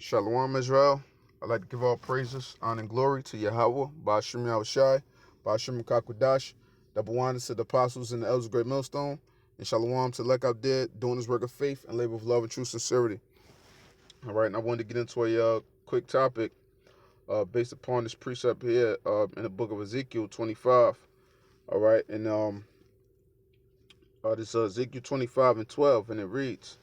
Shalom, Israel. I'd like to give all praises, honor, and glory to Yahweh, Ba'ashim Yahushai, Ba'ashim Kakwadash, the Bawanas to the apostles and the elders of Great Millstone, and Shalom to Lek Abdid, doing his work of faith and labor of love and true sincerity. All right, and I wanted to get into a quick topic based upon this precept here in the book of Ezekiel 25. All right, and this is Ezekiel 25 and 12, and it reads,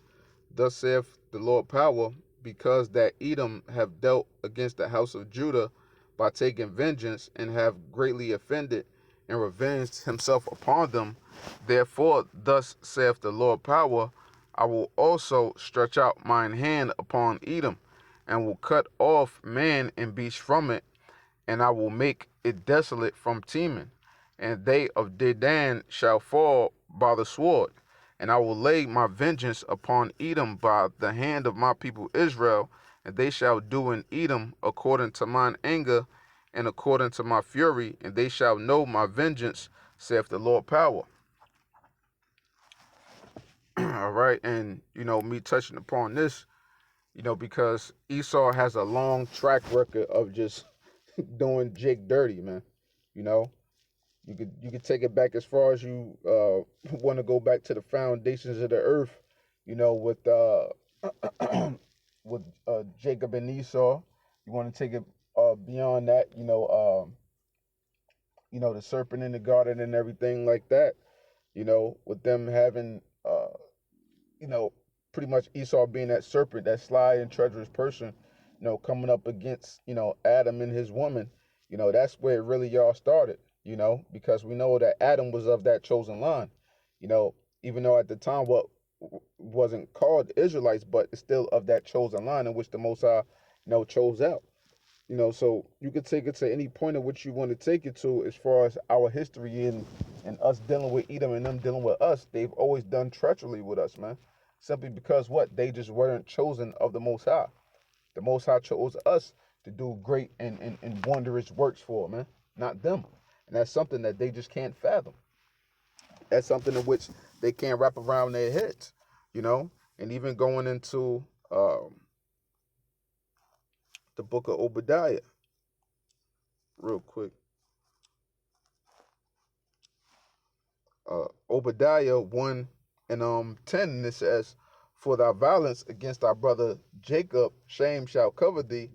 Thus saith the Lord Power, because that Edom have dealt against the house of Judah by taking vengeance, and have greatly offended, and revenged himself upon them. Therefore, thus saith the Lord Power, I will also stretch out mine hand upon Edom, and will cut off man and beast from it, and I will make it desolate from Teman, and they of Dedan shall fall by the sword. And I will lay my vengeance upon Edom by the hand of my people Israel, and they shall do in Edom according to mine anger and according to my fury, and they shall know my vengeance, saith the Lord Power. All right, and me touching upon this, because Esau has a long track record of just doing Jake dirty, man. You know, you could take it back as far as you want to go back to the foundations of the earth, with with Jacob and Esau. You want to take it beyond that, the serpent in the garden and everything like that. With them having, you know, pretty much Esau being that serpent, that sly and treacherous person, coming up against, Adam and his woman. That's where it really y'all started, because we know that Adam was of that chosen line, even though at the time what wasn't called Israelites, but it's still of that chosen line in which the Most High, chose out. So you could take it to any point of which you want to take it to as far as our history and us dealing with Edom and them dealing with us. They've always done treachery with us, man. Simply because what? They just weren't chosen of the Most High. The Most High chose us to do great and wondrous works for, man, not them. And that's something that they just can't fathom. That's something in which they can't wrap around their heads, And even going into the book of Obadiah, real quick. Obadiah 1 and 10, and it says, For thy violence against thy brother Jacob, shame shall cover thee,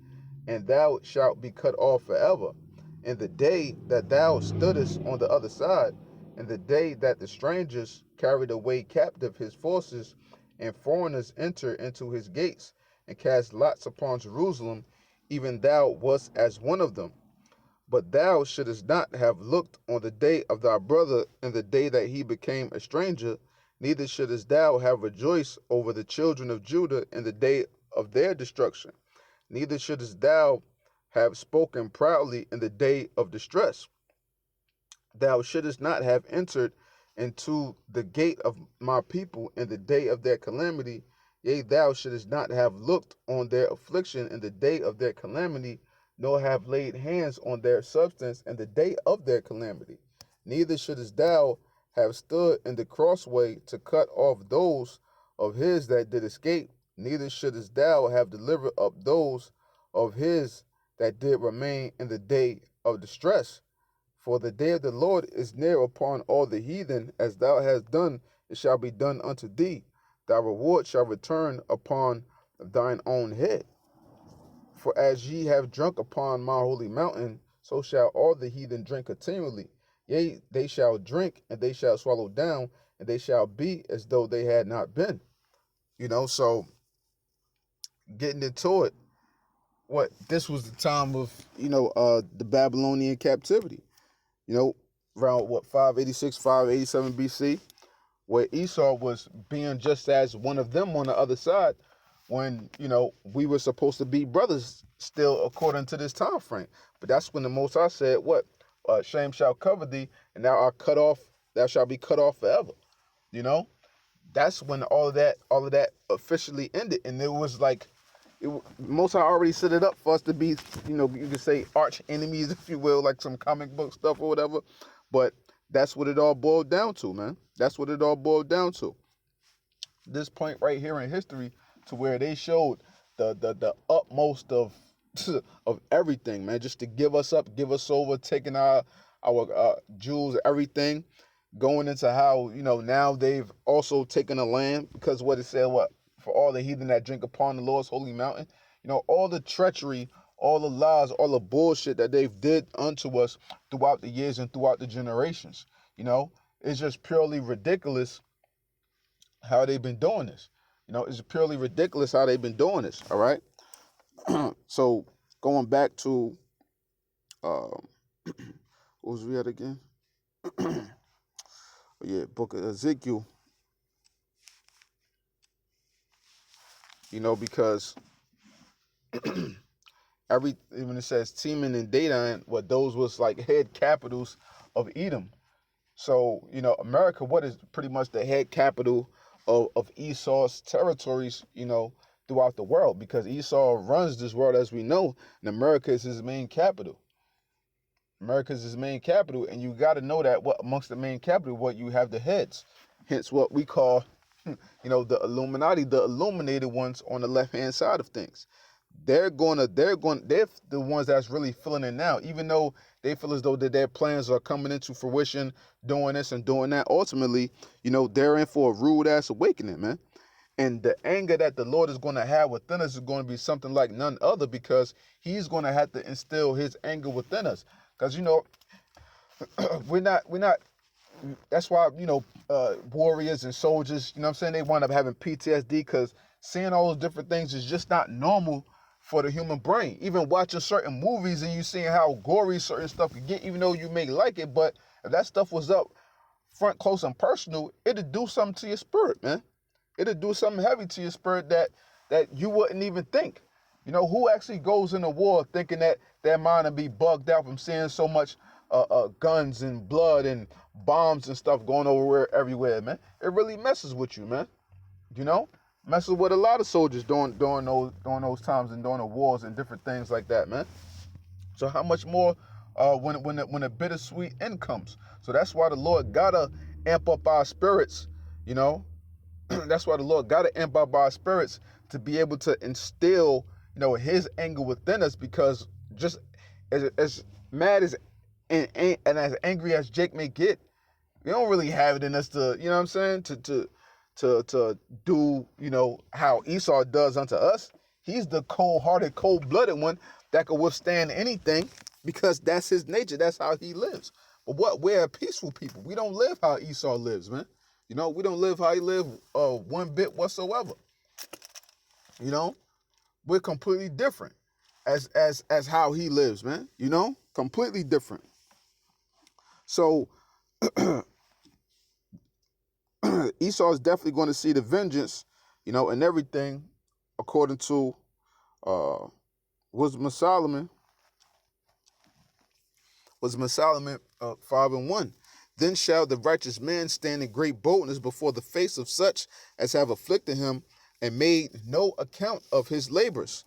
and thou shalt be cut off forever. In the day that thou stoodest on the other side, in the day that the strangers carried away captive his forces, and foreigners enter into his gates, and cast lots upon Jerusalem, even thou wast as one of them. But thou shouldest not have looked on the day of thy brother in the day that he became a stranger, neither shouldest thou have rejoiced over the children of Judah in the day of their destruction, neither shouldest thou have spoken proudly in the day of distress. Thou shouldest not have entered into the gate of my people in the day of their calamity, yea, thou shouldest not have looked on their affliction in the day of their calamity, nor have laid hands on their substance in the day of their calamity. Neither shouldest thou have stood in the crossway to cut off those of his that did escape, neither shouldest thou have delivered up those of his that did remain in the day of distress. For the day of the Lord is near upon all the heathen, as thou hast done, it shall be done unto thee. Thy reward shall return upon thine own head. For as ye have drunk upon my holy mountain, so shall all the heathen drink continually. Yea, they shall drink, and they shall swallow down, and they shall be as though they had not been. So getting into it, this was the time of, the Babylonian captivity. Around 586, 587 BC, where Esau was being just as one of them on the other side, when we were supposed to be brothers still according to this time frame. But that's when the Most High said, "What shame shall cover thee, and thou art cut off; thou shalt be cut off forever." That's when all of that officially ended, and it was like Most High already set it up for us to be, you could say arch enemies, if you will, like some comic book stuff or whatever. But that's what it all boiled down to, man. That's what it all boiled down to. This point right here in history, to where they showed the utmost of of everything, man, just to give us up, give us over, taking our jewels, everything, going into how, now they've also taken the land, because what it said, what, for all the heathen that drink upon the Lord's holy mountain, all the treachery, all the lies, all the bullshit that they've did unto us throughout the years and throughout the generations. It's just purely ridiculous how they've been doing this. It's purely ridiculous how they've been doing this. All right. So going back to what was we at again? Yeah, book of Ezekiel. Because when it says Teman and Dedan, what those was like head capitals of Edom. So, America, what is pretty much the head capital of Esau's territories, throughout the world, because Esau runs this world as we know, and America is his main capital. America is his main capital, and you got to know that what amongst the main capital, what you have the heads, hence what we call, the Illuminati, the illuminated ones on the left-hand side of things. They're the ones that's really feeling it now, even though they feel as though that their plans are coming into fruition, doing this and doing that. Ultimately, they're in for a rude ass awakening, man. And the anger that the Lord is going to have within us is going to be something like none other, because he's going to have to instill his anger within us. Because, we're not, that's why, warriors and soldiers, what I'm saying, they wind up having PTSD, because seeing all those different things is just not normal for the human brain. Even watching certain movies and you seeing how gory certain stuff can get, even though you may like it, but if that stuff was up front, close, and personal, it'd do something to your spirit, man. It'll do something heavy to your spirit that you wouldn't even think. Who actually goes into war thinking that their mind will be bugged out from seeing so much guns and blood and bombs and stuff going over everywhere, man? It really messes with you, man. Messes with a lot of soldiers during those times and during the wars and different things like that, man. So how much more when a bittersweet end comes? So that's why the Lord gotta amp up our spirits, That's why the Lord got to amp up our spirits to be able to instill, his anger within us, because just as mad as and as angry as Jake may get, we don't really have it in us to, what I'm saying, to do, how Esau does unto us. He's the cold-hearted, cold-blooded one that can withstand anything, because that's his nature. That's how he lives. But we're a peaceful people. We don't live how Esau lives, man. We don't live how he lived one bit whatsoever. We're completely different as how he lives, man. Completely different. So Esau is definitely going to see the vengeance, and everything, according to Wisdom of Solomon. Wisdom of Solomon 5:1. Then shall the righteous man stand in great boldness before the face of such as have afflicted him and made no account of his labors.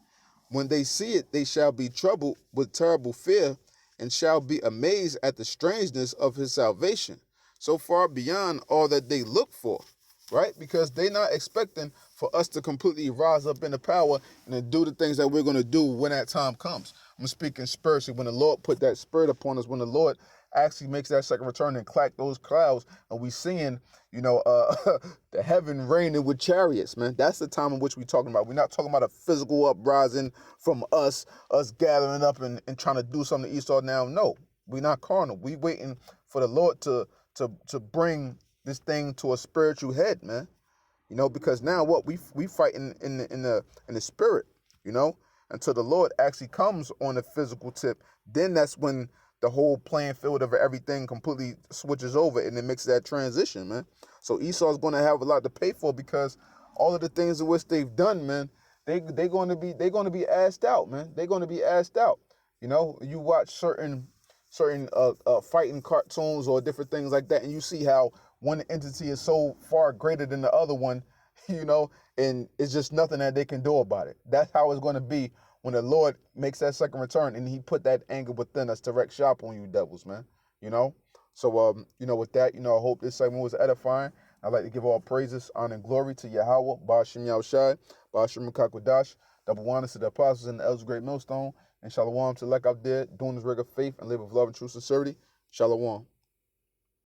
When they see it, they shall be troubled with terrible fear and shall be amazed at the strangeness of his salvation, so far beyond all that they look for, right? Because they're not expecting for us to completely rise up in the power and to do the things that we're going to do when that time comes. I'm speaking spiritually, when the Lord put that spirit upon us, when the Lord actually makes that second return and clack those clouds, and we seeing, the heaven raining with chariots, man. That's the time in which we're talking about. We're not talking about a physical uprising from us gathering up and trying to do something to Esau now. No, we're not carnal. We waiting for the Lord to bring this thing to a spiritual head, man. Because now what we fighting in the spirit, until the Lord actually comes on the physical tip. Then that's when the whole playing field of everything completely switches over and it makes that transition, man. So Esau's going to have a lot to pay for, because all of the things in which they've done, man, they're going to be asked out, man. They're going to be asked out. You watch certain fighting cartoons or different things like that, and you see how one entity is so far greater than the other one, and it's just nothing that they can do about it. That's how it's going to be when the Lord makes that second return and he put that anger within us to wreak shop on you devils, man. So, with that, I hope this segment was edifying. I'd like to give all praises, honor, and glory to Yahweh, Ba'ashem Yahushai, Ba'ashem Makakwadash, Double wonders to the apostles and the elders of Great Millstone. And shalom to like out there doing this work of faith and live with love and true sincerity. Shalom.